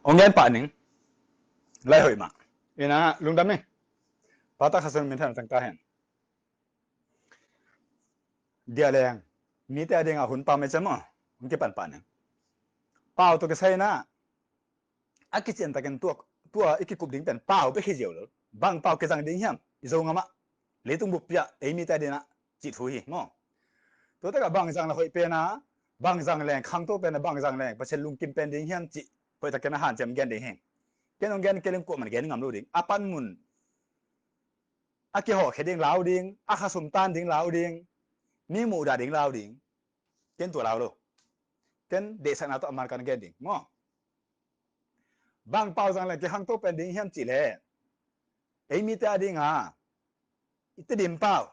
ongen pa ning lai hoi ma ina lungdam ni pata khasan min than tangta hen dia leng mi te adinga hun pa me chama unke pan pa ning pau to ke sai na akichen taken tua ikikup ding pen pau pe khijeu lo bang pau ke jang ding hiam izo ngama leitung bupya emi ta dina chi thui mo to ta ka bang jang la hoi pe na bang jang leng khang to pe na bang jang leng pachen lung kim pen ding hiam chi hoi ta ke na han chem gen ding hen ken ong gen keleng ko man gen ngam lo ding apan mun aki ho kheding lao ding akha sum tan ding lao ding mi mu da ding lao ding ken to lao lo ken de sa na to amar kan gen ding mo bang pau jang leng ke hang to pen ding hiam chi le emi ta ding a ite dim pau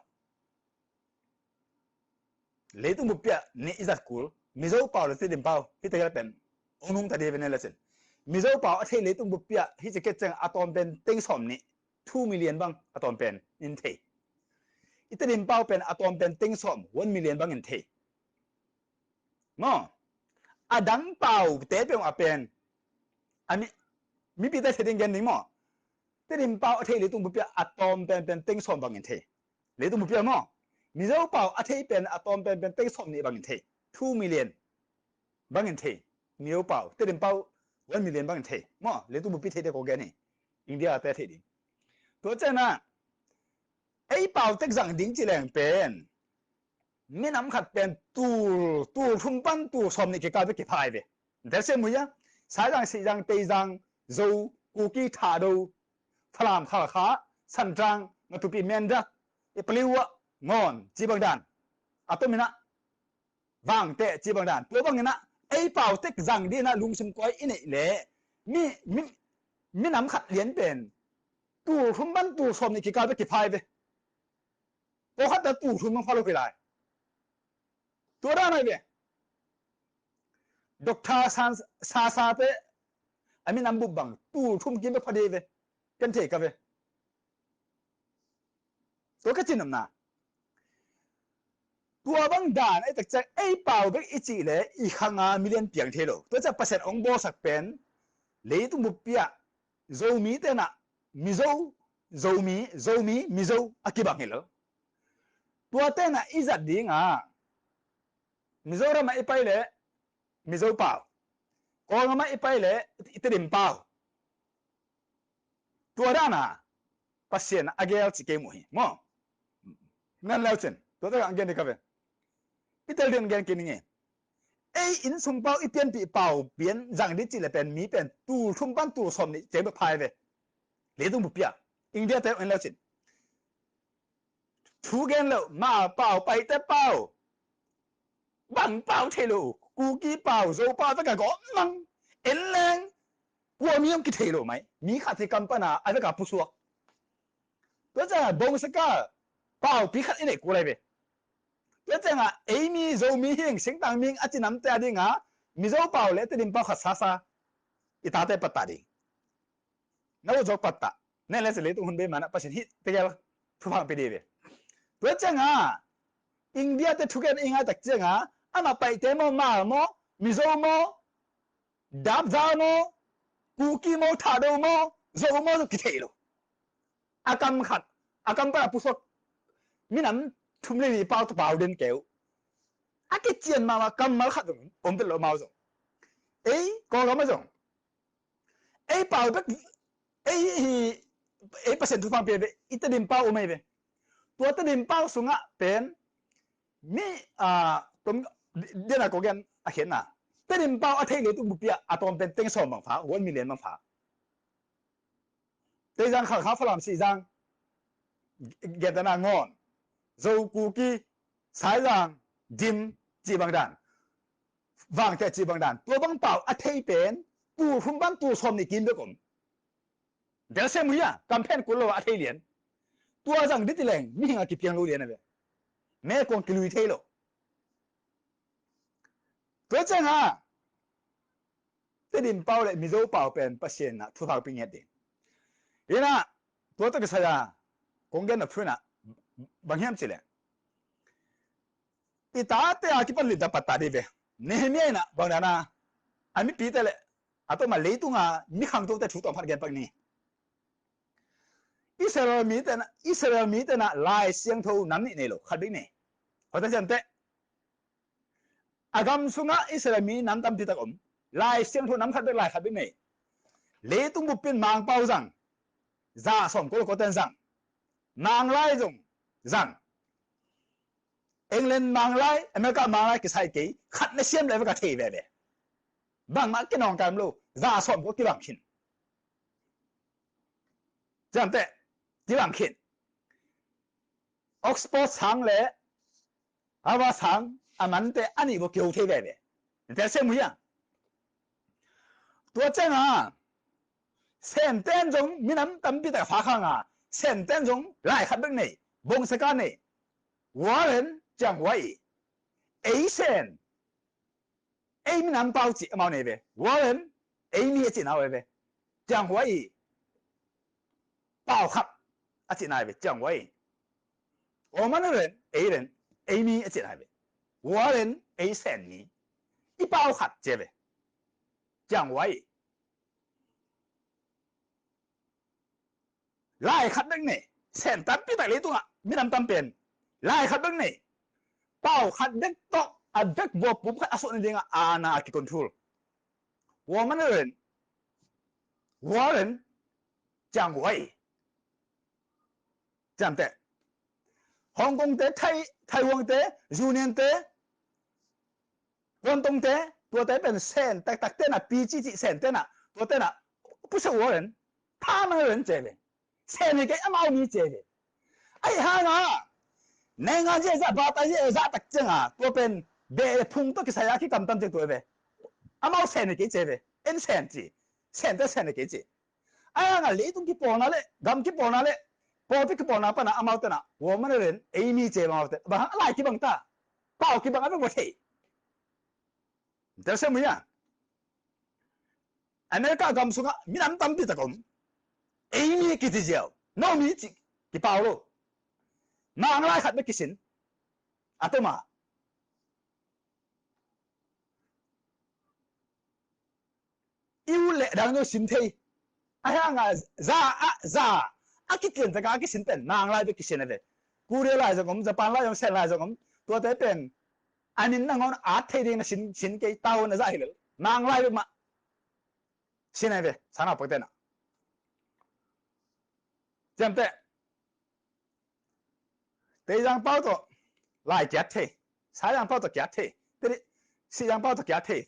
leitung bupya ni izat kul mizo pau le ite dim pau ite ga pen onung ta de ben la sen mizo pau a the leitung bupya hi che ke chang atom pen teng som ni 2 million bang atom pen in the ite dim pau pen atom pen teng som 1 million bang in the mo adang pau te pe a pen ani mi pi ta setting gen ni mo te dim pau a the leitung bupya atom pen teng som bang in the leitung bupya mo mizo pau a the pen atom pen teng som ni bang in the 2 million bang in the mizo pau te dim pau 1 million bang in the mo leitung bupi the de ko gen ni india ta the di to cha na ai pau tek jang ding chi leng pen mi nam khat pen tu thum pan tu som ni ke ka be ke phai be da se mu ya sa jang si jang te jang zo ku ki tha do phlam kha kha san jang ma tu pi men da e pliwa ngon chi bang dan atomina wang te chi bang dan to bang na ai pau tek jang di na lung sim koi in le mi nam khat lien pen tu thum pan tu som ni ke ka be ke phai be to khat da tu thum mang phalo ke laiตัวด้านไหนเว้ยด็อกเตอร์ซาเป้อามินำบุบบังตู้ทุ่มกินไปพอดีเว้ยกันเทกันเว้ยตัวก็จินนำนาตัวบังด่านไอ้ตักใจไอ้เป่าเบกอีจีเลยอีข้างามิเลียนเปียงเทโลตัวจะเปอร์เซ็นต์องโบสักเป็นเลยตุ้มบุบเปียโจมีเตนะมิโจมีมิโจอากิบังเฮโลตัวเตนะอีจัดดิ้งอ่ะมิโจรามาอีไปเลยมิโจเป่าก็งามาอีไปเลยอิตริมเป่าตัวด้านน่ะปัสเซียนอาเกลจิเกมุฮีมั้งนั่นแล้วเช่นตัวจะอังเกนดีกับเว้ยอิตาเลียนเกนกินงี้ไอ้อินสมเป่าอีเปียนปีเป่าเปลี่ยนจังดิจิเลยเป็นมีเป็นตูทุ่มปั้นตูสมนี่เจ็บพายเว้ยเลยต้องบุปผาอินเดียแต่อันแล้วเช่นทูเกนแล้วมาเป่าไปแต่เป่าบังเป่าเทโลกูกี้เป่าโซเป่าตั้งแต่ก่อนมังเอ็นแรงกลัวมีมกิเทโลไหมมีขัดที่กัมปนาอะไรกับผู้ชัวตัวจะบงสก้าเป่าปีขัดอินเอกกูอะไรเว้ยตัวจะไอ้มีโจมีหิงสิงตังมิงอาจิน้ำแต่ดิ่งมีโจเป่าเลยแต่ดิมเป่าขัดซาอิตาเตปัตตาดิ่งนั่นว่าจกปัตตาเนี่ยเลยสิเลยตัวหุ่นเบมันปัจจุบันเตะกันทุกฝั่งไปดีเว้ยตัวจะอินเดียแต่ทุกอย่างอิงตักจะอามาไปเตะมามิโจโมดับจาโมกูกี้โมทาโดโมโจโมกิเทโลอากำขัดอากำปะผู้สกมีน้ำทุ่มเลยเป่าตัวเป่าเดินเกลอากิเจียนมากำมาขัดตรงผมเป็นโลมาส่งเอ้ก็ก็มาส่งเอ้เป่าแบบเอ้เปอร์เซ็นต์ทุกฝั่งเป็นอิตาลีเป่าไม่เป็นตัวอิตาลีเป่าสูงเป็นมีตรงเดี๋ยวนะก็กันเห็นนะอิตาลีเป่าอาเทเลยตุ้มบุปผาอาตอมเป็นเต็งสองบางฟ้า1 millionบางฟ้าแต่ยังข้าวฝรั่งสีจังเกิดนางอนโจกูกี้สายจังดิมจีบังดันวางแต่จีบังดันตัวบังเป่าอาเทเป็นตูทุ่มบ้านตูสมนี่กินด้วยกันเดี๋ยวเสียมือกำแพงกุลวอาเทเลียนตัวจังดิติแรงมีหงากิเพียงรู้เรียนนะเว้ยแม่กงกิลุยเทโลตัวจังแต่ดิมเป่าเลยมิโซเป่าเป็นเปอร์เซ็นต์นะทุกภาคเป็นเงี้ยดิเห็นนะตัวตะกี้สายคงเกินนับถือนะบางแห่งสิเลยอิตาเตะอากิปันลิดาปัตตาดีเว้ยเนี่ยนะบางนาอันนี้ปีเตเลย atau mà lấy tung à mi khang tu ta thu tom phat gen pak ni Israel mi te na lai siang tho nam ni ne lo khat bi ne hoda jam te agam sunga Israel mi nam tam ti tak lai siang tho nam khat be lai khat bi ne lấy tung bu pin mang pau rằng za som ko ten rằng mang lai jong rằng England mang lai America mang lai ki sai ki khat na siam le ba ka the ve be bang ma ke nong kam lo za som ko ki bang khin jam te ki bang khin Oxford sang le awa sang aman te ani bo kyo the ve be te se mu ya tua chen à sen ten jong minam tam pi ta pha khang à sen ten jong lai khat bek nei bong sa ka nei Warren chẳng vậy ấy sen ấy minam bao chỉ mau này về Warren ấy mi chỉ nào về chẳng vậy bao khắp à chỉ này về chẳng vậy我们的人ấy mi chỉ này về Warren ấy sen mi一包khắp这về chẳng vậy lại khát bek này sen tam pi ta lấy tung à minam tam pen lại khát bek này bao khát bek to à bek bo bum khát asok ni dengan ana ki control 我们的人华人讲会这样的香港的台湾的ยูเนียน的广东的ตัว的เป็นเส้นแต่แต่น่ะปีจีจีเส้นแต่น่ะตัว的น่ะ不是华人他们人这边เส้นนี่แกเอามีเจเลยไอ้ห่าอ่ะในงานเจ้าบ้าตายเจ้าตักจังอ่ะตัวเป็นเบลพุ่งตัวกิสายาที่กำตั้งตัวเองเอาเส้นนี่แกเจเลยเอ็นเส้นจีเส้นแต่เส้นนี่แกเจไอ้ห่าเลยตุ้งกี่ปอนอะไรกำกี่ปอนอะไรปอนที่กี่ปอนapaนะเอาตัวน่ะ我们的人ไอ้มีเจมาตัวบ้าอะไรกี่บังตาเปล่ากี่บังอะไรไม่ใช่แต่เสมออย่างอเมริกากำสุงะมีน้ำตั้มปีตะกมไอ้มีกี่ทีเดียวน้องมีกี่เปล่าโลมาอะไรขัดไม่กี่สินอะตัวมาอิวเล่ดังโนสินเทย์ไอ้ห่างอะกี่เดือนจะกี่สินเป็นมาอะไรไม่กี่สินเลยกูเรียลไลซ์ผมจะปานไล่ยังเซนไลซ์ผมตัวเต้เป็นอันนี้นั่งonอาร์ตเทดิ้งนะสินเกยเต้านะจะเห็นมาอะไรไปมาสินอะไรสานาปกตินะจำเต้第一張包咗來夾體，三張包咗夾體，四張包咗夾體，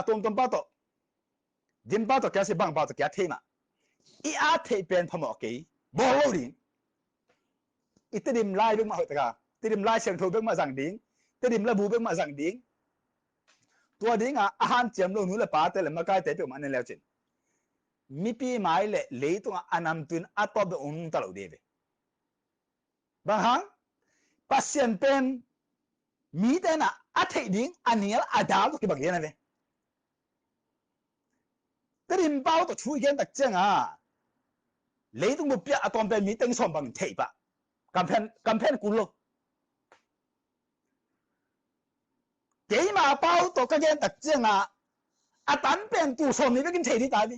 東包咗，點包咗夾是幫包咗夾體嘛？一壓體變泡沫機，冇路連，一啲點拉邊嘛去得㗎？啲點拉上頭邊嘛上頂，啲點拉步邊嘛上頂，ตัวดิ้งอ่ะอาหารเจียมลงนู้นเลยป้าแต่เลยมาใกล้แต่เปียกมันนี่แล้วจินมีปีไม้เลยเลยตัวอันนำตุนอัตบอุ่นตลอดเดียวบางครั้งpasien pen mi te na athai ding anial adal to ki bag yana ve terim pau to chui gen tak chang a leitung bu pya atom pen mi teng som bang thei ba campaign kulo ke ma pau to ka gen tak chang a atan pen tu som ni be kin thei di ta bi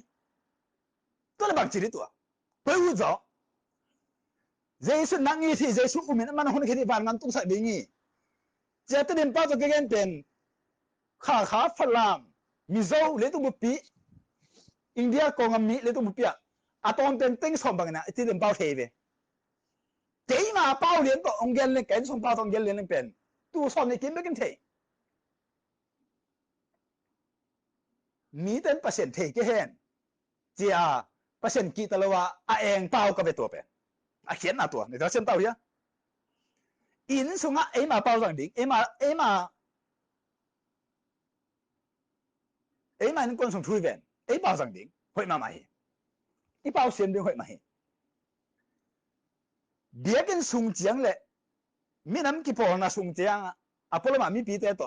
to le bang chi ri to pai u zo Jesu nangi si Jesu umin man hun khidi ban ngan tung sa bingi jetin pa to gegen pen kha phalam mizo le tu bupi India ko ngami le tu bupia atom pen teng som bang na itin pau thebe tei ma pau lien to ongel le ken som pau tong gel le pen tu som ni kim be kin thei mi ten pasien thei ke hen chia pasien ki talawa a eng pau ka be to pe à khiến là tuổi người ta xem tàu nhá in xuống á ấy mà bao rằng đỉnh ấy mà những con sùng thui vẹn ấy bao rằng đỉnh hội mà mày ấy bao xem đi hội mày biết cái sùng chiang lệ mi nắm cái bộ na sùng chiang à bộ mà mi bị thế to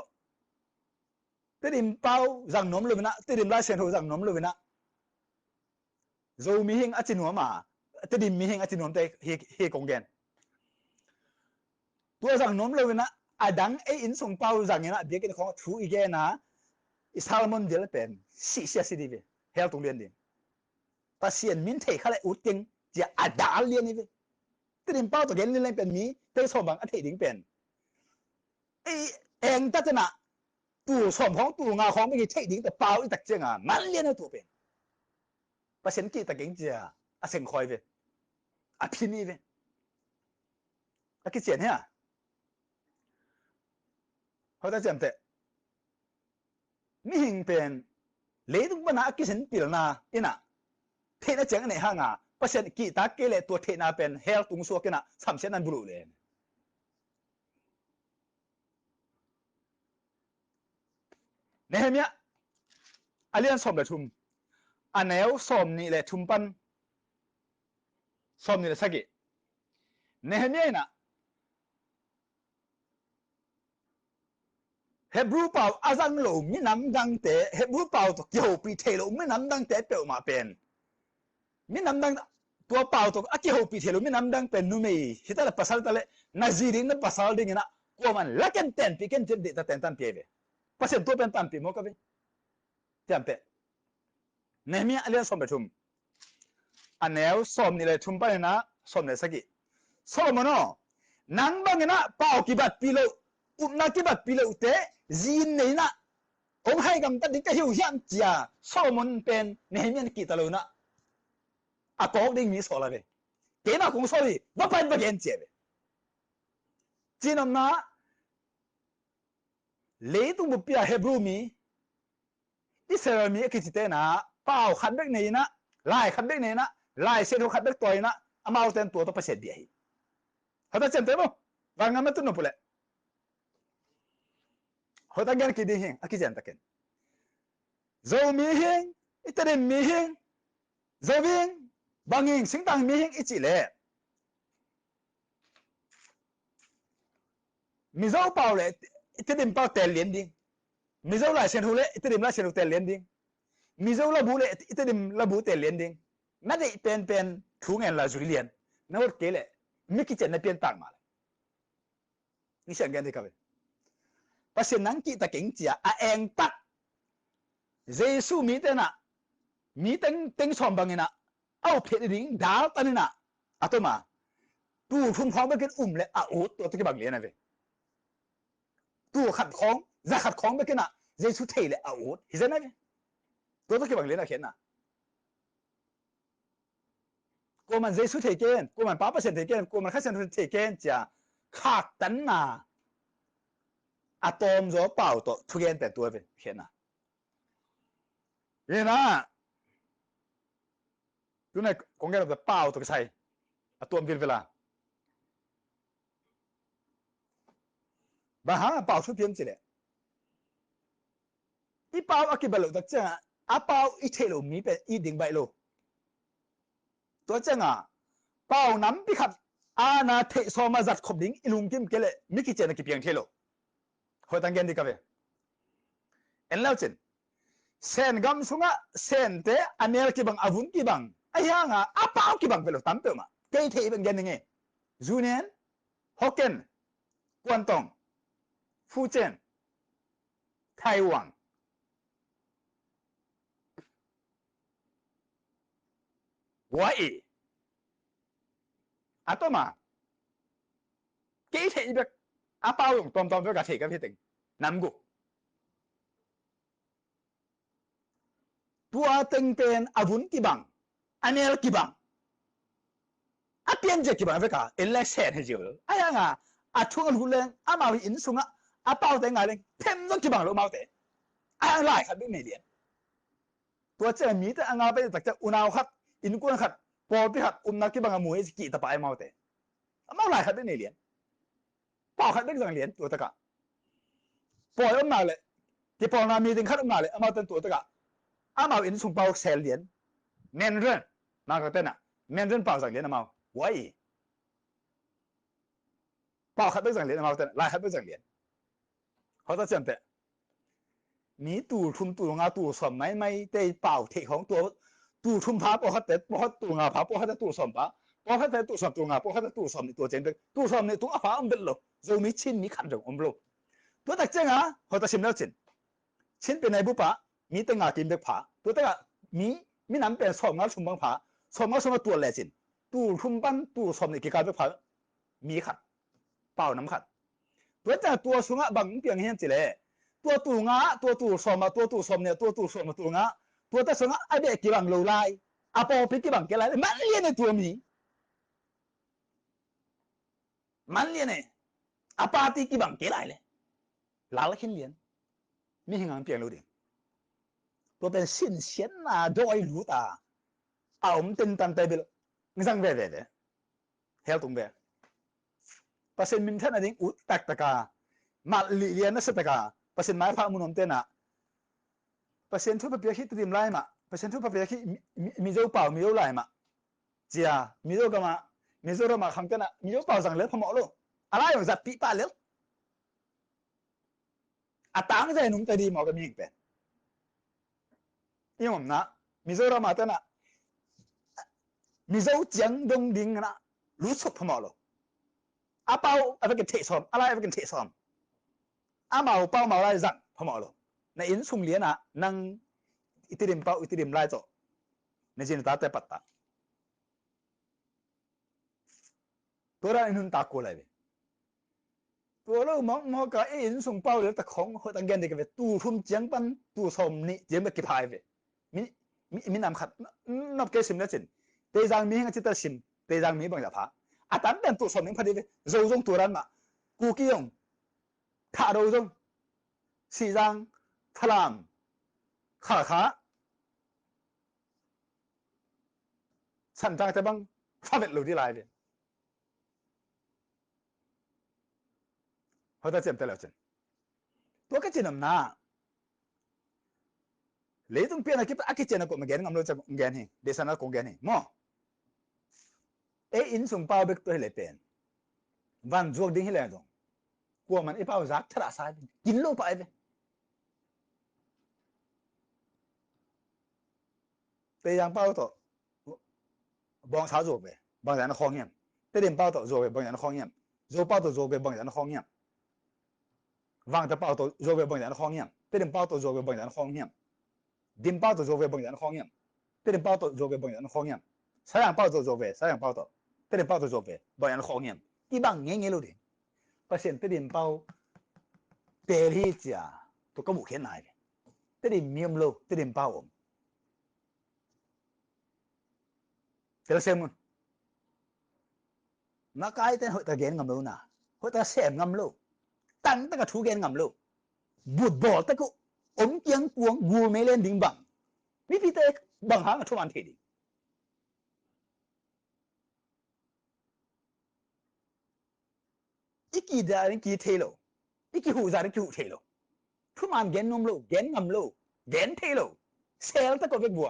thế điểm bao rằng nóm luôn nè thế điểm lại xem hồ rằng nóm luôn nè rồi mi hình ở trên mà thế điểm mi hình ở trên nóm đây he công genตัวrằng nóm luôn nè à đắng ấy in sùng bao rằng nè biết cái con thú ý gen nè Salmon dia le pen si sia si di hel tung lian ding pasien min thei khale ut king chia ada lian ni tin pao to gen lên pen mi te som bang a thei ding pen ai eng ta chana tu som hong tu nga hong mi thei ding ta pao i tak chenga man lian tu pen pasien ki ta geng chia a seng khoi ve a phini ve a ki chen ha ho ta chem te mi hing pen le tung bana ki sen pil na ina thế nó chẳng này hang à bác sĩ kỳ ta kể lại tuổi thế nào bên heo tung số cái nào sắm sẽ ăn bự lên Nehemia alian som le thum anel som ni le thum pan som ni le sagi Nehemia na Hebrew pau azang lo mi nam dang te Hebrew pau to yo pi the lo mi nam dang te pe ma pen mi nam dang tua pau to aki ho pi the lo mi nam dang pen nu mei hita la pasal tale nazirin na pasal ding na ko man laken ten pi ken jem de ta ten tan pe ve pasal to pen tan pi mo ka ve jam pe Nehemia alian som le thum anel som ni le thum pa na som le sagi Solomono nang bang na pau ki bat pi lo na ki bat pi lo te zin nei na ông hai gam ta ding ka hiu hiam chia Solomon pen Nehemia ki ta lo na a ko ding mi so la ve ke na kong so ri ba pan ba gen che ve chinom na le tu bu pia Hebrew mi Israel mi ki te na pau khat bek nei na lai khat bek nei na lai se no khat bek toy na amau ten to pa se bi hi hota chen te mo wang ngam tu no pule hota gen ki ding hin aki chen ta ken zo mi hin itare mi hin zo ving banging sing tang mi hin ichi le mi zo pau le itare pau tel lien ding mi zo lai sen hu le itare la sen hu tel lien ding mi zo la bu le itare la bu tel lien ding na de pen thu ngen la zui lien na wot ke le mi ki chen na pen tang ma ni sen gen de ka ve pasien nang ki ta keng chia a eng tak Jesu mi te na mi teng som bang ina au phe ding dal tan na atoma tu phum khong ba ken le a ut to ki bang le na ve tu khat khong za khat khong ba ken na Jesu thei le a ut hi za na ve to ki bang le na khen na ko man Jesu thei ken ko man pa percent thei ken ko man kha sen thei ken chia khak tan na atom zo pau to thu gen pen tu ve khen na ye na tu này có nghĩa là pau to cái sai atom viên về là bà hả pau xuất hiện gì đấy ít pau ở cái bờ lục đặc trưng à pau ít thế lục mi bên ít đỉnh bãi lụcตัวจังอ่ะเป้าน้ำพิขัดอาณาเทโซมาจัดขบดิ้งอิลุงกิมเกลมิกิเจนกิเพียงเทโลหอยตังเกนดีกับเวเอ็นแล้วจินเซนกัมสุงะเซนเตอันเนลกิบังอาวุธกิบังไอ้ยังอ่ะอาเป้ากิบังเปล่าตั้มเติมอ่ะเกยเทเป็นเกนยังไงจูเนียนฮอกเกนกวนตงฟูเจนไต้หวันHawaii atau mah kita ibarat apa yang tom juga kasih kan hitung namgu tua tengpen avun kibang anel kibang apian je kibang mereka election hijau ayah ngah atung hulen amau in sunga apa yang ngaling pem no kibang lo mau te ayah lai kan bin median tua cem mita angau pe tak cak unau hat in kun khat pol pi khat nak ki bang mui ki ta pai mau te mau lai khat de nei lian pao khat de jang lian tu ta ka pol ma le ki pol na mi ding khat ma le mau ten tu ta ka mau in sung pao sel lian men ren na ka te na men ren pao jang lian mau wai pao khat de jang lian mau te lai khat de jang lian ho ta chen te mi tu thum tu nga tu som mai te pao the hong tu tuทุ่มพาพอเขาแต่พอเขาตัวงาพาพอเขาแต่ตัวสมพาพอเขาแต่ตัวสมตัวงาพอเขาแต่ตัวสมนี่ตัวเจนเป็นตัวสมนี่ตัวอาฟ้าอันเป็นหรอกเรามีชิ้นมีขันจงอมโลตัวตักเจ้าเขาแต่ชิมแล้วจินชิ้นเป็นในบุปผามีแต่งากินเด็กผาตัวแต่ มีน้ำเป็นสมงาชุมบังผาสมงาชุมตัวแหล่สินตู้ชุมปั้นตู้สมในกิการไปผามีขัดเปล่าน้ำขัดตัวแต่ตัวสุงะบังเปียงเฮียนจิเล่ตัวตู้งาตัวตู้สมมาตัวตู้สมเนี่ยตัวตู้สมมาตัวงาตัวแต่สุงะไอเด็กกิบังโลไลอาปอปิกิบังเกลายมันเลี้ยนตัวมีมันเลี้ยนอาปาติกิบังเกลายเลยลาละขินเลี้ยนมีหิงอังเปียงโลดิตัวเป็นสินเสียนน่ะโดยรู้ตาเอาผมเต็นตันเตบิลงี้สังเวเวเดเฮลตุงเบภาษามินทันอะไรอุตตักตะกามาลีเลียนสตะกาภาษาไม้พามุนอมเตนะภาษาทุบเปียขี้ติมไล่มาภาษาทุบเปียขี้มีเจ้าเป่ามีเจ้าไล่มาเจียมีเจ้าก็มามีเจ้าเรามาขังกันนะมีเจ้าเป่าสั่งเลี้ยพมอโลอะไรอย่างจัดปีป้าเลี้ยอาตังใจนุ่มใจดีหมอกันมีอีกเป็นนี่ผมนะมีเจ้าเรามาเตนะมีเจ้าเจียงดงดิ่งนะรู้สุดพมอโลอาเป่าอะไรกันเทสอมอะไรกันเทสอมอาเมาเป่าเมาอะไรสั่งพมอโลในอินสุงเลียนะนั่งอิติริมเป่าอิติริมไล่โจในจีนตาเตปัตตาตัวเราอินุนตาโกเลยตัวเรามองกับอินสุงเป่าเรือตะของหัวตังเกนเด็กเวตู้ทุ่มเจียงปันตู้สมนี่เจียงแบบกี่พายเวมีน้ำขัดนับเกสิมแล้วจินเตยจังมีให้จิตตสิมเตยจังมีบางอย่างพาอาตันเป็นตู้สมนี่พอดีเวโจจงตัวนั้นมากูกี้ยงข้าเราจงสีจังพลามขาฉันจังแต่บางฟ้าเป็นหลุดที่ลายเวเขาจะเจ็บแต่แล้วจินตัวก็จินน้ำหน้าเลยต้องเปลี่ยนอะไรอากิเจนก็มาเกณฑ์งำเราจะเกณฑ์เหรอเดชนาคงเกณฑ์เหรอมั่วอินส่งเป้าเบกตัวเหล่เป็นวันจวกดิ้งเหล่ตรงกลัวมันไอ้เป้าจักทราสายกินโลไปเว้แต่ยังเป้าต่อบางเช้าจวกเว้บางอย่างนั้นคล้องเงี้ยแต่เดิมเป้าต่อจวกเว้บางอย่างนั้นคล้องเงี้ยจวกเป้าต่อจวกเว้บางอย่างนั้นคล้องเงี้ยวางแต่เป้าต่อจวกเว้บางอย่างนั้นคล้องเงี้ยแต่เดิมเป้าต่อจวกเว้บางอย่างนั้นคล้องเงี้ยดิมเป้าต่อจวกเว้บางอย่างนั้นคล้องเงี้ยแต่เดิมเป้าต่อจวกเว้บางอย่างนั้นคล้องเงี้ยสายอย่างเป้าต่อจวกเว้สายอย่างเป้าต่อแต่เดิมเป้าต่อจวกเว้บางอย่างนั้นคล้องเงี้ยที่บางเงี้ยรู้ดิเปอร์เซ็นต์แต่เดิมเป้าเตะที่จ้าตัวก็บุกเขียนไหนแต่เดิมมีมโลแต่เดิมเป้าผมเจอเซมุนนักไอ้แต่หัวตะเกนงำโลนะหัวตะเสมงำโลตั้งแต่ก็ถูกเกนงำโลบูดบอลแต่ก็อมเกียงกวงกูไม่เล่นดิ้งบังมีพี่เตะบังหางทุกวันทีดิอีกกี่ดาริกี่เทโลอีกกี่หูจาริกี่หูเทโลทุกวันเกนนมโลเกนงำโลเกนเทโลเซลแต่ก็เวกบัว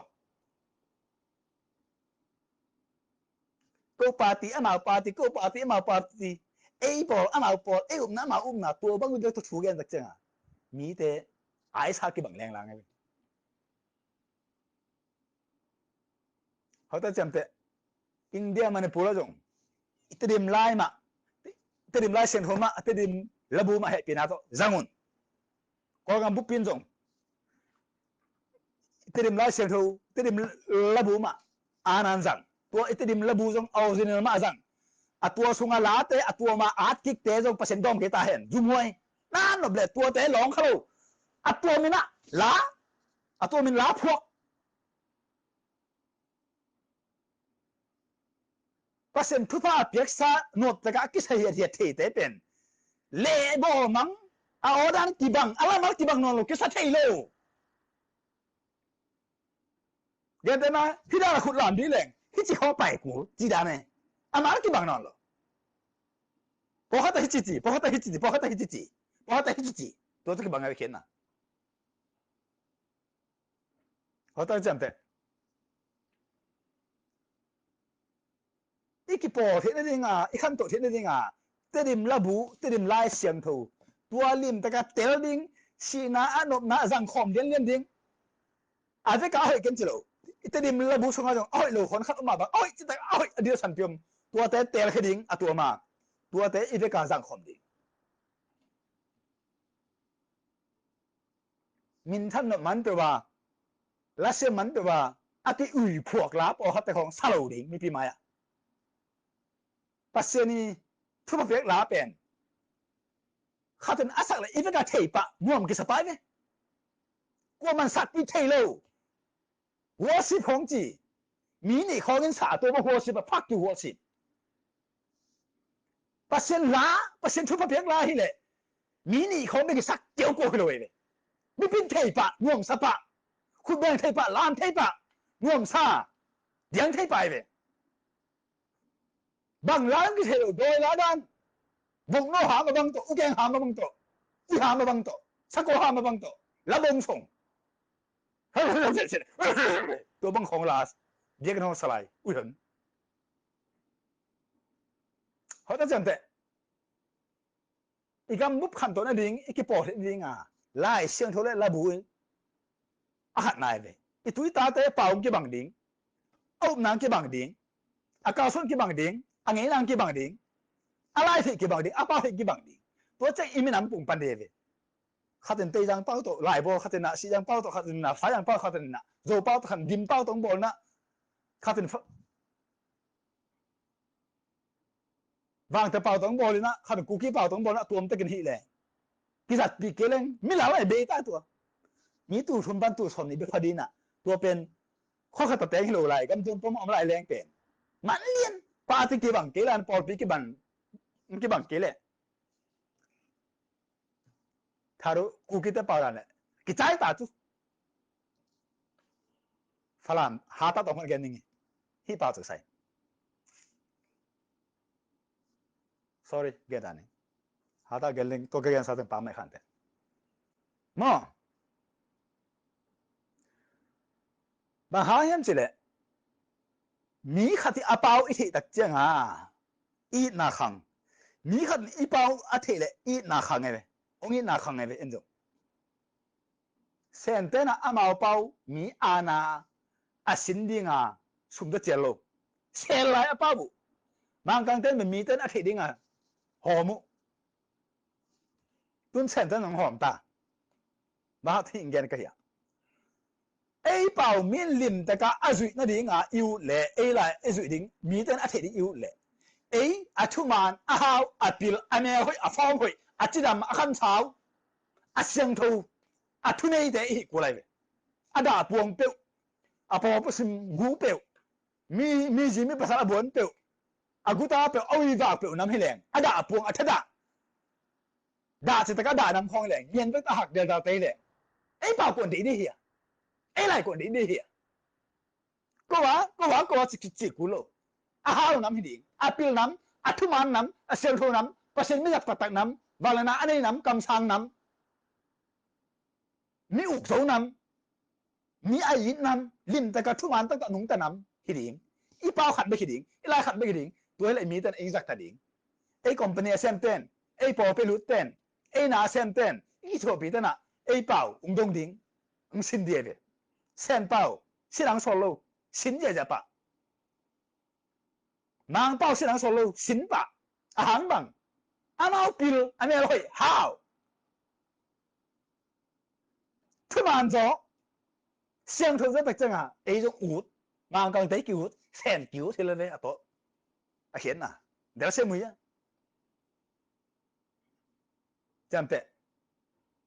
ก็ปาร์ตี้มาปาร์ตี้ก็ปาร์ตี้มาปาร์ตี้ไอ้บอลมาบอลไอ้อุ้มน้าตัวบางคนจะถูกเกนสักจังอ่ะมีแต่ไอ้สักกี่บังแรงล่างไงเขาจะจำแต่อินเดียมันเป็นพูดจงอิตาลีมไล่มาอิตาลีมไล่เซนโฮมาอิตาลีมระบุมาให้ปีนาโตจังุนก็กำบุปผินจงอิตาลีมไล่เซนโฮอิตาลีมระบุมาอานันจังตัวอิตาลีมระบุจงเอาจินมาจังอัตัวสุงาลาเตอัตัวมาอาทิกเตจงเปอร์เซ็นต์ดอมเกตาเห็นจุ่มวยนั่นหนบเลยตัวเตหลงเขาอัตัวมินะลาอัตัวมินลาพวกเปอร์เซ็นต์ทุพาเปียกซาโนดตะกะกิสเฮียเทียเทเตเป็นเล่บอมังเอาดันกิบังอะไรมังกิบังนอนโลกิสเทโลเดี๋ยวนะพี่ดาขุดหลานดีแหล่งที่จีเขาไปกูจีดาเนี่ยอามากิบังนอนโลพอเขาแต่ฮิจิจิพอเขาแต่ฮิจิจิพอเขาแต่ฮิจิจิพอเขาแต่ฮิจิจิตัวที่กิบังอะไรเขียนนะเขาแต่จำแต่อีกพอเห็นได้ยังอีกขั้นตัวเห็นได้ยังเตริมระบุเตริมไล่เสียงทูตัวลิมตะกัดเตลดิงสีนาอันนบนาจังคอมเดียนเลียนดิงอาจจะก้าวให้กันจิโลเตริมระบุชงอาจงอ้อยโลคนขัดมาบ้างอ้อยจิตใจอ้อยเดียวสันเปียมตัวเตเตลคดิงอ่ะตัวมาตัวเตอีเวกาจังคอมดิงมินท่านมันตัวว่า และเสียมันแบบว่าอาทิอุ่ยพวกลาปอฮัตแต่ของซาโลดิงมีปีมาอ่ะปัสเซนีทุบเปียกลาเป็นข้าเป็นอาศักเลยอีกก็เทปะง่วงกิสปายเนี่ยกลัวมันสัตว์ที่เทโลหัวสิบของจีมีนี่ของเงินสาตัวมาหัวสิบพักอยู่หัวสิบปัสเซนลาปัสเซนทุบเปียกลาฮิเลยมีนี่ของไม่กิสักเกี่ยวกับเลยไม่เป็นเทปะง่วงสปะคุณแบ่งเทปะลามเทปะง่วงซาเดียงเทปะเลยบางร้านก็เทโลโดยร้านวงโนหามาบังโตอุแกงหามาบังโตอีหามาบังโตสักโกหามาบังโตละบงส่งตัวบังของลาสเดียกันห้องสลายอุ้ยเห็นเขาจะจำแต่อีกมุบขันตัวนั่นดิ้งอีกปอดดิ้งอ่ะไล่เสียงเท่าไรละบุยอาหัดนายเลยอีตุยตาเตะเป่ากี่บังดิ้งเอาหนังกี่บังดิ้งอากาศส่วนกี่บังดิ้งอังเงยนังกี่บังดิ้งอะไรที่กี่บังดิ้งอาป้าที่กี่บังดิ้งตัวเจ้าอิมินัมปุ่งปันเดวิข้าเป็นเตยจังเป้าตัวหลายบ่ข้าเป็นน่ะสีจังเป้าตัวข้าเป็นน่ะฟ้าจังเป้าข้าเป็นน่ะโจเป้าตัวขันดิมเป้าตรงบนน่ะข้าเป็นวางแต่เป้าตรงบนเลยนะข้าเป็นกูกี้เป้าตรงบนน่ะตัวมันตะกินหีแหละกิสัตปีเกลังไม่หลายเบต้าตัวมีตู้ทุนบันตู้สนนี่เป็นพอดีน่ะตัวเป็นข้อขัดแต่งให้เราไหลกันจนผมเอาไหลแรงเป็นมันเลี้ยนปาติกี่บังเกลันปอดปีกี่บังกี่บังเกลันถ้ารู้กูคิดแต่เปล่าแล้วเนี่ยกิจใจตาจุฝรั่งหาตาตรงกันยังไงที่ป่าวจะใส่ sorry เกิดอะไรหาตาเกินลิงตัวเกินสัตว์ป่าไม่ขันแต่มั่งบางหาเห็นสิเลยมีขัดที่อาเปาอีที่ตักเจียงอ่ะอีนาขังมีขัดอีเปาอาที่เลยอีนาขังไงเว้ยองอีนาขังไงเว้ยเอ็นดูเส้นเต้นอามาเปามีอาณาอาสินดิ้งอ่ะสุ่มตะเจียโลเส้นลายอาเปาบุบางครั้งเต้นมันมีเต้นอาทิตย์ดิ้งอ่ะหอมุตุ้นเส้นเต้นหอมตาบ้าที่อิงเกนก็เหี้ยไอ้เปามีลิมแต่ก็อาจุยนั่นดิ้งอ่ะอิวเล่ไอ้ลายอาจุยดิ้งมีเต้นอาทิตย์ดิ้งอิวเล่ไอ้อาทุมันอาฮาวอาปิลอาเมย์หอยอาฟองหอยอาจิดามอาขันเช้าอาเสียงทูอาทุเนยเดอีกูเลยอาดาปวงเปียวอาพอปสิมกูเปียวมีจีมีภาษาบวนเปียวอากูตาเปียวเอาอีดาเปียวน้ำให้แรงอาดาปวงอาทดาดาสิตะกะดาน้ำคองแรงเย็นตั้งแต่หักเดียวดาวเตยเลยไอ้เปล่ากวนดีนี่เหี้ยไอ้ไรกวนดีนี่เหี้ยก็ว่าจิกกูโลอาฮาวน้ำให้ดีอาปิลน้ำอาทุมันน้ำอาเซลโทน้ำภาษาไม่อยากตัดน้ำบาลนาอันนี้น้ำกำซังน้ำมีอุกโสน้ำมีไอ้ยินน้ำลิมแต่กระทุมันตั้งแต่หนุ่งแต่น้ำหิดิงอีเปล่าขัดไม่หิดิงอีไรขัดไม่หิดิงตัวอะไรมีแต่เองสักตัดดิงไอ้คอมพานีเซมเต้นไอ้ปอเปรุเต้นไอ้นาเซมเต้นอีโชปีแต่น่ะไอ้เปล่าดงดิงสินเดียบเซนเปล่าสิหลังโซโลสินเดียจะปะนางเปล่าสิหลังโซโลสินปะอาหารบังอามาปิลอันนี้อร่อยฮาวทุมันจ่อเสียงทุกข์ตะจังอ่ะไอ้จงอูดงานกันได้กี่อูดแสนกี่อูดทีละเนี่ยตัวเห็นน่ะเดี๋ยวเสียมือจำเป็น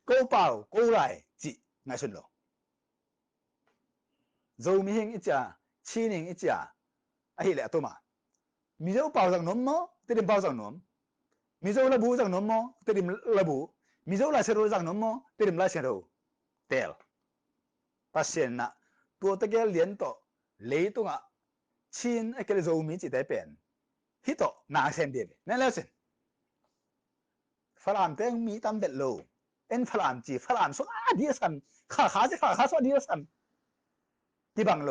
กูเปล่ากูไรจีง่ายสุดเลยโจมีเฮงอีจ้าชีนิงอีจ้าไอ้เหี้ยตัวมามีเจ้าเปล่าจากนมมั้งตีดิมเปล่าจากนมมีเจ้าละบูจากนมมั้งตีดิมละบูมีเจ้าลายเซโร่จากนมมั้งตีดิมลายเซโร่เตลปัสเซนน่ะตัวตะเกียเลียนโตเลยตัวอ่ะชินไอ้เกลือโจมีจิตได้เป็นฮิโตนาเซนเดียบนั่นแล้วสิฝรั่งเต็งมีตามเด็ดโลเอ็นฝรั่งจีฝรั่งส่วนดีสันขาจะขาส่วนดีสันที่บังโล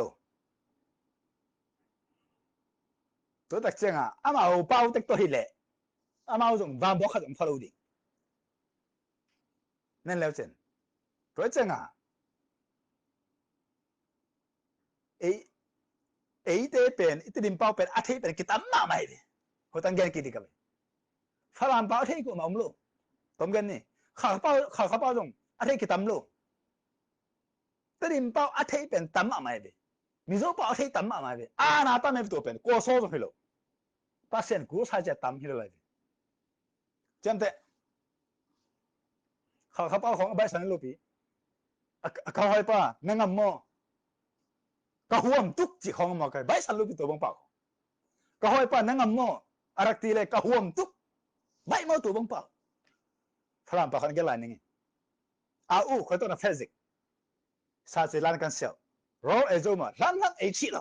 ตัวตักเจงอ่ะอามาเอาเป้าตักตัวหิเล่อามาเอาส่งบางบอกขัดส่งฟอลโล่ดินั่นแล้วสิตัวเจงอ่ะไอ้เตเป็นไอ้ดิมเป้าเป็นอาทิตย์เป็นกิตามมาไม่ดิเขาตั้งใจกินดีกับฝรั่งเป้าที่กูมาอุ้มโลตรงกันนี่ข้าเป้าส่งอาทิตย์กิตามโล ตริมเป้าอัฐิเป็นตั้มอะไรเบมิโซเป้าอัฐิตั้มอะไรเบนาตั้มไม่ตัวเป็นโกโซ่ตรงฮิโลปัสเซนกูใช้จะตั้มฮิโลเลยจำแต่เขาเป้าของใบสันลูปีเขาให้ป้านั่งมอก็ห่วงทุกจิของมอกันใบสันลูปีตัวบังเป้าก็ให้ป้านั่งมออารักตีเลยก็ห่วงทุกใบมอตัวบังเป้าพลังปากกันกันอะไรนี่เขาต้องนับฟิสิกซาเซลันกันเซลรอเอโซมาลันเอชิโล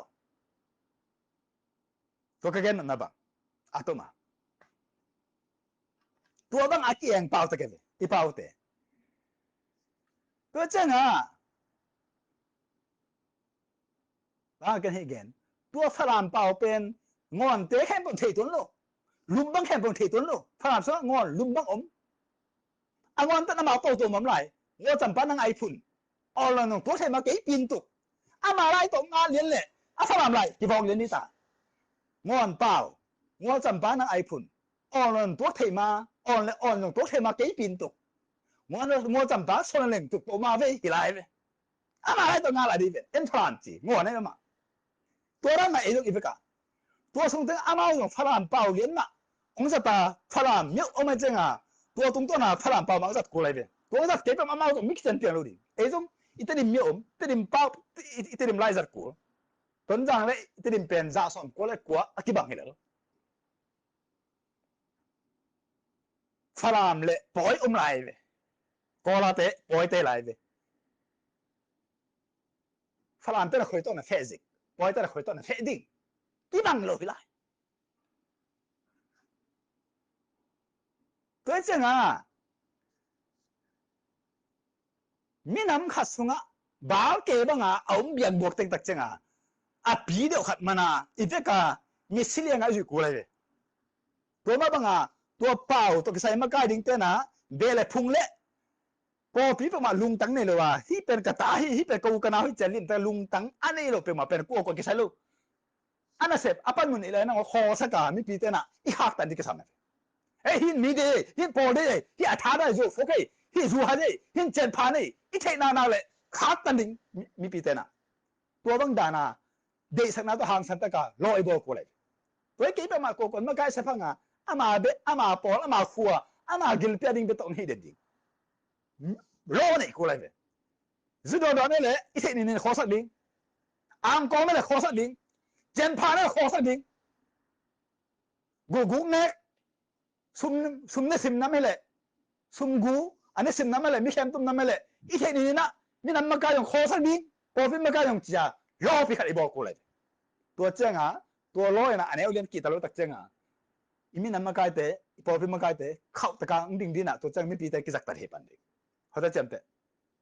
ตัวกันนั่นนะบังตัวมาตัวบังอากี้เองเป้าตะเกียบอีเป้าเตะตัวเจ้าน่ะบางกันให้เห็นตัวฝรั่งเป่าเป็นงอนเตะแค่บนเทตุนโลลุมบังแค่บนเทตุนโลฝรั่งสงอนลุมบังงอนตั้งแต่มาเป่าตัวมันไหลเราจำเป็นนั่งไอพุ่นแล้วน้องตัวเทมาเก็บปินตุมาไล่ตรงงานเลี้ยนเลยฝรั่งไหลที่บอกเลี้ยนนี่ตางอนเป่าเราจำเป็นนั่งไอพุ่นแล้วตัวเทมาน้องตัวเทมาเก็บปินตุ我怎把所有人都不马飞起来呗？马来都哪来的呗？因突然之，我那个嘛，多人嘛一种一个，多从这马用发兰包连嘛，我们把发兰没有我们这啊，多东多那发兰包嘛，我过来呗，我这给把马用没见变路的，一种一点没有，一点包一点来着过，等阵嘞一点变炸算过来过，基本起来了，发兰嘞包我们来呗。ก็ละเตะปล่อยเตะไหลไปฝรั่งเตะเคยต้นฟิสิกปล่อยเตะเคยต้นฟิสิกที่บังเลยไปตัวเจ้ามีน้ำขัดสุงบ่าวเก็บงเอาเบียงบวกเต็งตักเจ้าปีเดียวขัดมานะอีเด็กมีสิ่งยังไงอยู่กูเลยตัวมาบังตัวเป่าตัวกิสัยมาใกล้ดิ้งเตะนะเบลพุ่งเละพอพี่ประมาลุงตั้งนี่เลยว่าที่เป็นกระต่ายที่เป็นกูกันเอาที่เจริญแต่ลุงตั้งอันนี้เราเป็นมาเป็นกูก็กิใช่ลูกอันนั้นเสพอัปนุนนี่เลยนะว่าขอสักการมีปีเตนะอีหักตันดีกันสัมผัสหินมีดีหินปอดีหินอัฐาได้จูโอเคหินจูฮาดีหินเจนพานี่อีเทนาเลยหักตันดีมีปีเตนะตัวบังดานะเด็กสักนั้นตัวห่างสันตะการรอไอ้บอกกูเลยตัวกี่เป็นมากูคนมาใกล้เสพงมาเบมาปอมาขัวมากิลเปียดิ้งเบตองฮีเดดิ้งรอนี่กูเลยจุดโดนนี่เลยอีเทนี่ขอสักดิ้งกองไม่เลยขอสักดิ้งเจนพานี่ขอสักดิ้งกูเนี่ยซุ่มเนี่ยซิมน้ำไม่เลยซุ่มกูอันนี้ซิมน้ำไม่เลยมิเชมตุ้มน้ำไม่เลยอีเทนี่นะมีน้ำมากายองขอสักดิ้งพอฟิมมากายองจ้ารอพี่ขัดไอ้บอกกูเลยตัวเจ้าตัวร้อยนะอันนี้เอาเรียนกีตาร์รู้ตักเจ้าอีมีน้ำมากายเตะพอฟิมมากายเตะเข้าตะการดิ้งดีนะตัวเจ้าไม่ปีเตะกิจักตัดเหตุปันเด็กเขาจะจำเตะ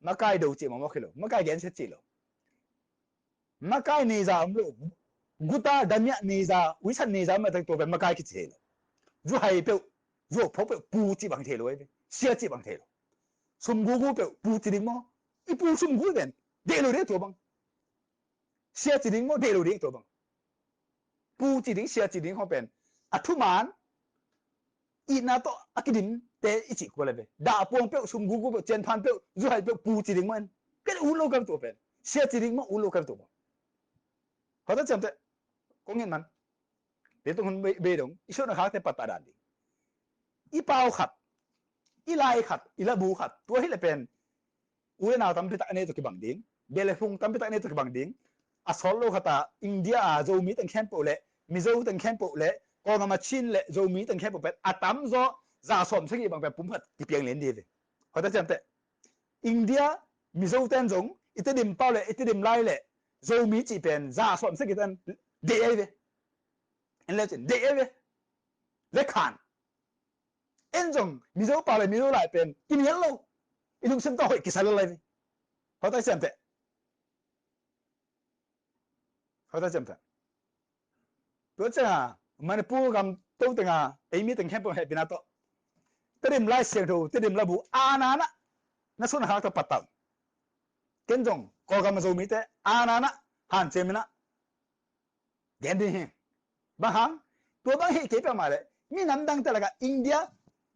มาใกล้ดูจีมันไม่คิดหรอกมาใกล้เย็นเสียจีหรอกมาใกล้เนซ่าไม่รู้กูตาดันเนี่ยเนซ่าวิชันเนซ่าไม่ตั้งตัวเป็นมาใกล้คิดเสียหรอกจู่ให้เปล่าจู่พอเปล่าปูจีบังเทลเลยเสียจีบังเทลสมกูเปล่าปูจีดิ้งมั้งอีปูสมกูเป็นเดลูเรียตัวบังเสียจีดิ้งมั้งเดลูเรียตัวบังปูจีดิ้งเสียจีดิ้งเขาเป็นทุกมันอีน่าตัวอักดินเตะอีจิกว่าเลยด่าปวงเปล่าสมกูเปล่าเจนพันเปล่าจู่ให้เปล่าปูจีดิ้งมันก็อุโลกันตัวเป็นเสียจีดิ้งมั้งอุโลกันตัวเขาจะจำเตะกงเงินมันเดี๋ยวตรงนั้นเบดงอีช่วงนั้นเขาเตะปัดปัดดิอีเปล่าขัดอีไล่ขัดอีละบูขัดตัวที่เลยเป็นอุ้ยน่าทำพิธาเนี่ยตัวกี่บังดิ้งเบลฟงทำพิธาเนี่ยตัวกี่บังดิ้งสอลโลขัดอินเดียโจมีตั้งแคมป์เละมิโซตั้งแคมป์เละก็ทำมาชินเละโจมีตั้งแคมป์เป็นตั้มโซจ่าสมสักกี่บังเป็นปุ่มผัดกี่เพียงเลี้ยนดีเลยเขาจะจำเตะอินเดียมิโซตั้งจงอิตาดิมเปล่าเละอิตาดิมไล่เละโจมีจีเป็นจ่าสมสักกี่ตันเดียเลยเอ็นเลจินเดียเลยเล็กขันเอ็นจงมิโซเปล่าเลยมิโซไล่เป็นกินเยอะโลอีลุงเซนโต้กิสาลเลยเขาจะจำเตะเขาจะจำเตะตัวเจ้ามันพูดคำตัวตึงไอ้มีตึงแค่พอเห็นเป็นอะไรตัวดิมไล่เสียงดูตัวดิมไล่บุนานะนั่นส่วนหางตัวปัตตาเก่งจงก็กำมาสู้มิเตนานะหันเจมินะเก่งดีเองบางครั้งตัวบางเหตุเกี่ยวกับอะไรมีน้ำดังแต่ละก็อินเดีย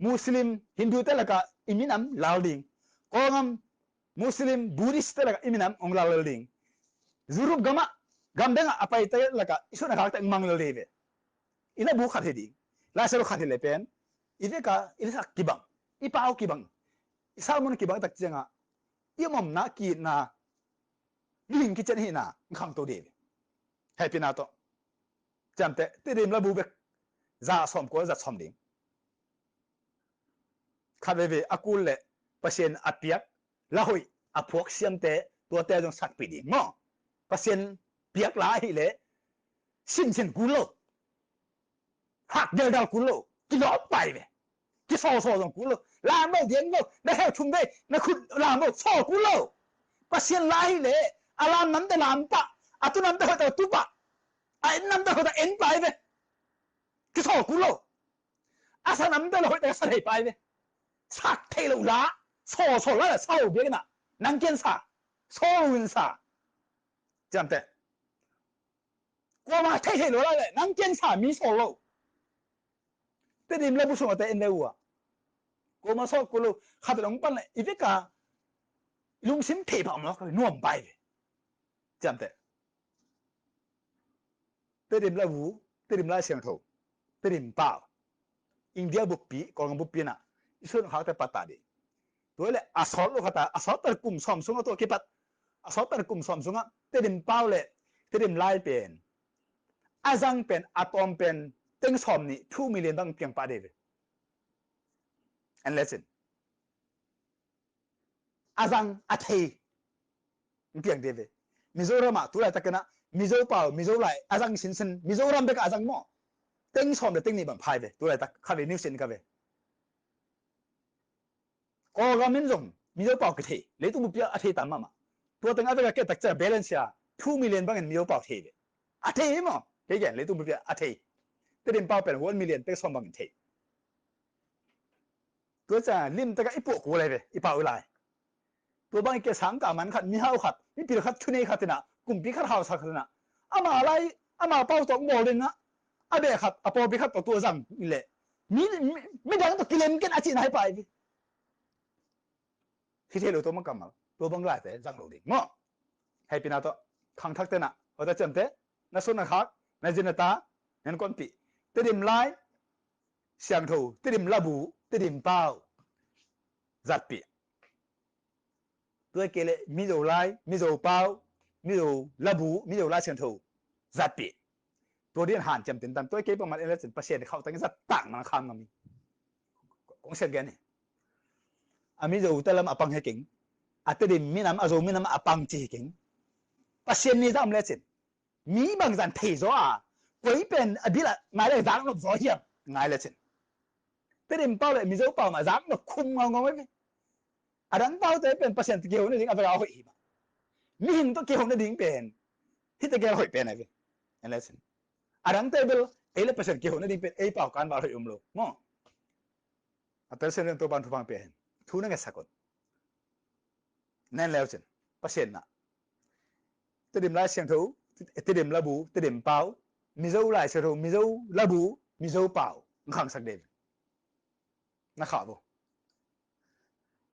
มุสลิมฮินดูแต่ละก็มีน้ำลาวดิงก็กำ Muslim Buddhist talaga iminam ang lalaling zurub gama gamdenga apay tayo laka iso na kakta mang lalebe ina bu khat hedi lasero khat hele pen ide ka ilisa kibang ipao kibang isalmon kibang tak jenga imom na ki na ling ki chen hi na khang to de happy na to jamte tirim la bu be za som ko za som ding khabebe akul le pasien apiak la hoi apok siam te to te jong sak pi ding mo pasien piak la hi le sin kulo hak de dal kulo ki lo pai be ki so jong kulo la mo dien mo na he chum be na khut la mo so kulo pasien la hi le alam nam de lam pa atu nam de ta tu pa ai nam de ta en pai be ki so kulo asa nam de lo ta sa dei pai be sak te lo la so la sa be na nang ken sa so win sa jam te过嘛退退落来了，能检查米错喽。这点来不说的，因为我，过嘛说过喽，哈得龙班嘞，一个个用心陪伴嘛，可弄白的，这样的。这点来无，这点来相头，这点包，印度不比，港不比呐，说好的不打的。对了，阿索罗哈达，阿索达กุ่มซ้อมซุง啊ตัวกี่ปัด阿索达กุ่มซ้อมซุง啊这点包嘞，这点来เป็น azang pen atom pen teng som ni 2 million bang piang pa de and listen azang athei piang de mizoram tu la takana mizo pa mizo lai azang sin mizoram be ka azang mo teng som de teng ni bang phai de tu la tak kha ve news sin ka ve ko ga min jong mizo pa ke thei le tu bu pia athei tam ma tu teng ave ka ke tak cha balance ya 2 million bang mizo pa thei de athei mo cái gì lấy tụi mình à thì cái điểm bao tiền 1 million cái xong bằng thì tôi sẽ lim tất cả ít bộ của lại về ít bao lại tôi bằng cái sáng cả mình khát mi hao khát mi bị khát thun này khát na cùng bị khát hao khát na ama lại ama bao tổng bộ lên na à để khát à bao bị khát tôi rằng lệ mi đang tôi kilim cái anh chị này phải thì thế rồi tôi mới cầm tôi bằng lại thế rằng đầu đi ngõ hay pin nào đó khang thắc thế na ở đây chấm thế nó số nào khác na jinata nen kon pi tedim lai siang tho tedim labu tedim pao zat pi tôi kể mi dầu lai mi dầu pao mi dầu labu mi dầu lai siang tho zat pi tôi điên hàn chấm tiền tâm tôi kể bằng mặt election pasien khâu tăng zat tang mà kham ngami cũng sẽ gen mi dầu ta làm apang he king tedim mi nam azo mi nam apang chi king pasien ni dam election mi bằng dàn thể gió à quấy bên à biết là ngài lại dáng nó gió hiểm ngài là chuyện thế điểm bao lại mi dấu bao mà dáng nó khung ngon ngon ấy à đáng bao tới bên patient kêu nó đến à phải ao hội mà mi hình tôi kêu nó đến bên thì tôi kêu hội bên này vậy anh là chuyện à đáng tới bên ấy là patient kêu nó đến bên ấy bảo can bảo hội luôn ngon à tới xem tôi ban thu bằng bên thu nó nghe sakot nên là chuyện patient nè thế điểm lại xem thú thế điểm labu thế điểm pao mizo lại sẽ rồi mizo labu mizo pao khang sắc đẹp nó khó không